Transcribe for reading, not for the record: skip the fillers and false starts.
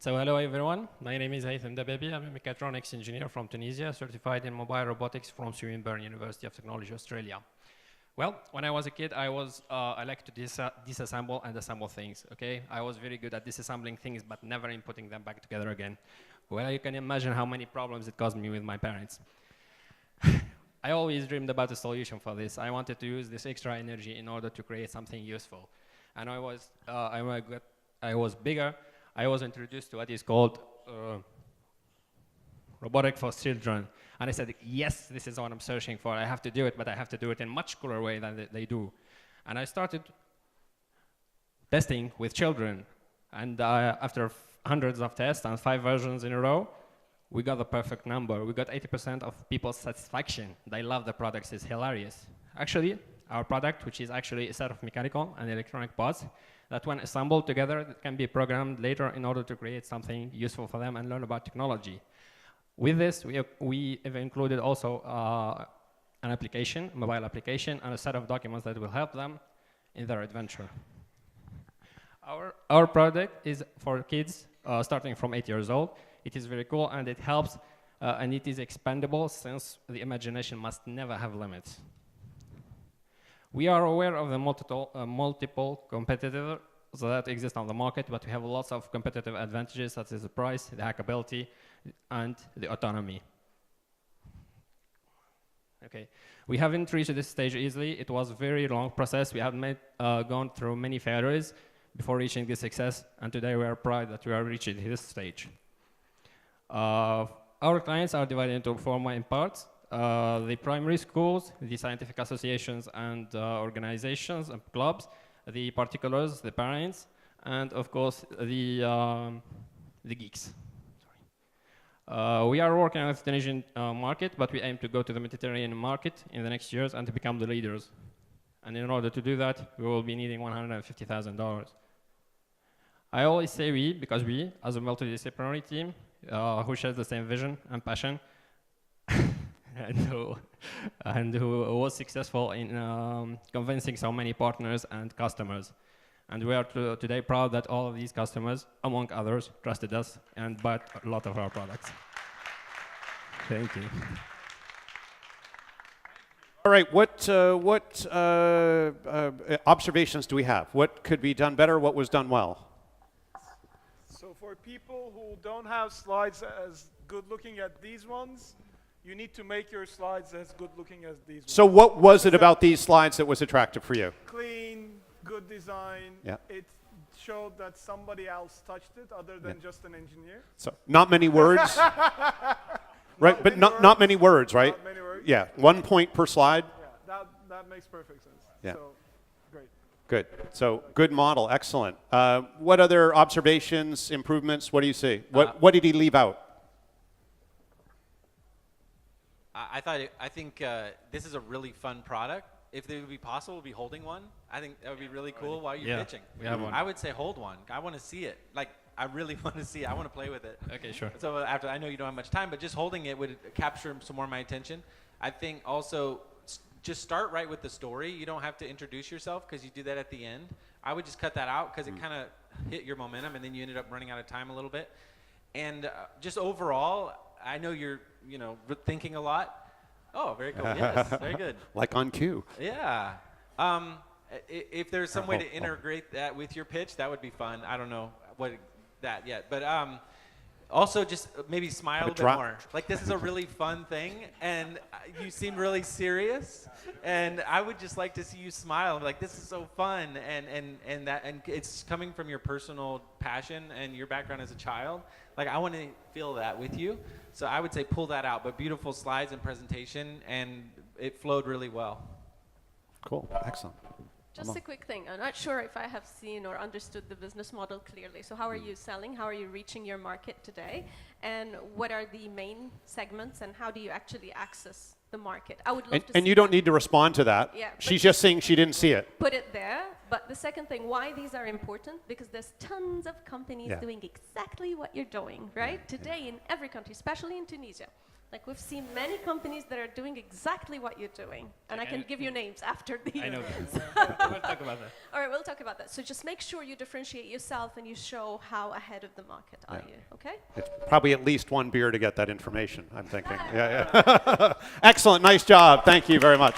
So hello everyone, my name is Haythem Dabbabi. I'm a mechatronics engineer from Tunisia, certified in mobile robotics from Swinburne University of Technology, Australia. Well, when I was a kid, I liked to disassemble and assemble things, okay? I was very good at disassembling things, but never in putting them back together again. Well, you can imagine how many problems it caused me with my parents. I always dreamed about a solution for this. I wanted to use this extra energy in order to create something useful. And I was bigger. I was introduced to what is called robotics for children. And I said, yes, this is what I'm searching for. I have to do it, but I have to do it in a much cooler way than they do. And I started testing with children. And after hundreds of tests and 5 versions in a row, we got the perfect number. We got 80% of people's satisfaction. They love the products. It's hilarious. Actually, our product, which is actually a set of mechanical and electronic parts, that when assembled together, it can be programmed later in order to create something useful for them and learn about technology. With this, we have included also an application, a mobile application, and a set of documents that will help them in their adventure. Our product is for kids starting from 8 years old. It is very cool, and it helps, and it is expandable since the imagination must never have limits. We are aware of the multiple competitors that exist on the market, but we have lots of competitive advantages such as the price, the hackability, and the autonomy. Okay, we haven't reached this stage easily. It was a very long process. We have gone through many failures before reaching this success, and today we are proud that we are reaching this stage. Our clients are divided into 4 main parts. The primary schools, the scientific associations and organizations and clubs, the particulars, the parents, and of course the geeks. Sorry. We are working on the Tunisian market, but we aim to go to the Mediterranean market in the next years and to become the leaders. And in order to do that, we will be needing $150,000. I always say we, because we, as a multidisciplinary team, who shares the same vision and passion, and who was successful in convincing so many partners and customers. And we are today proud that all of these customers, among others, trusted us and bought a lot of our products. Thank you. All right, what observations do we have? What could be done better? What was done well? So for people who don't have slides as good looking as these ones, you need to make your slides as good looking as these ones. So what was it about these slides that was attractive for you? Clean, good design. Yeah. It showed that somebody else touched it other than just an engineer. So not many words, right? But not many words, right? Not many words. Yeah, 1 point per slide. Yeah, that makes perfect sense. Yeah. So, great. Good. So good model, excellent. What other observations, improvements? What do you see? What did he leave out? I think this is a really fun product. If it would be possible to be holding one, I think that would be really cool while you're pitching. We have one. I would say hold one. I want to see it. Like, I really want to see it. I want to play with it. Okay, sure. So after, I know you don't have much time, but just holding it would capture some more of my attention. I think also just start right with the story. You don't have to introduce yourself because you do that at the end. I would just cut that out because it kind of hit your momentum and then you ended up running out of time a little bit. And just overall, I know you're thinking a lot. Oh, very cool. Yes, very good. Like on cue. Yeah. If there's some way to integrate that with your pitch, that would be fun. I don't know what that yet, but also just maybe smile a bit more. Like, this is a really fun thing, and you seem really serious, and I would just like to see you smile. Like, this is so fun, and it's coming from your personal passion and your background as a child. Like, I want to feel that with you. So I would say pull that out, but beautiful slides and presentation, and it flowed really well. Cool, excellent. Just a quick thing. I'm not sure if I have seen or understood the business model clearly. So how are you selling? How are you reaching your market today? And what are the main segments, and how do you actually access the market? I would love to see and you don't need to respond to that. Yeah, she's just saying she didn't see it. put it there. But the second thing, why these are important, because there's tons of companies doing exactly what you're doing, right? Today in every country, especially in Tunisia, Like we've seen many companies that are doing exactly what you're doing, and I can give you names after the. I know. We'll talk about that. All right, we'll talk about that. So just make sure you differentiate yourself and you show how ahead of the market are you. Okay. It's probably at least one beer to get that information, I'm thinking. Yeah. Excellent. Nice job. Thank you very much.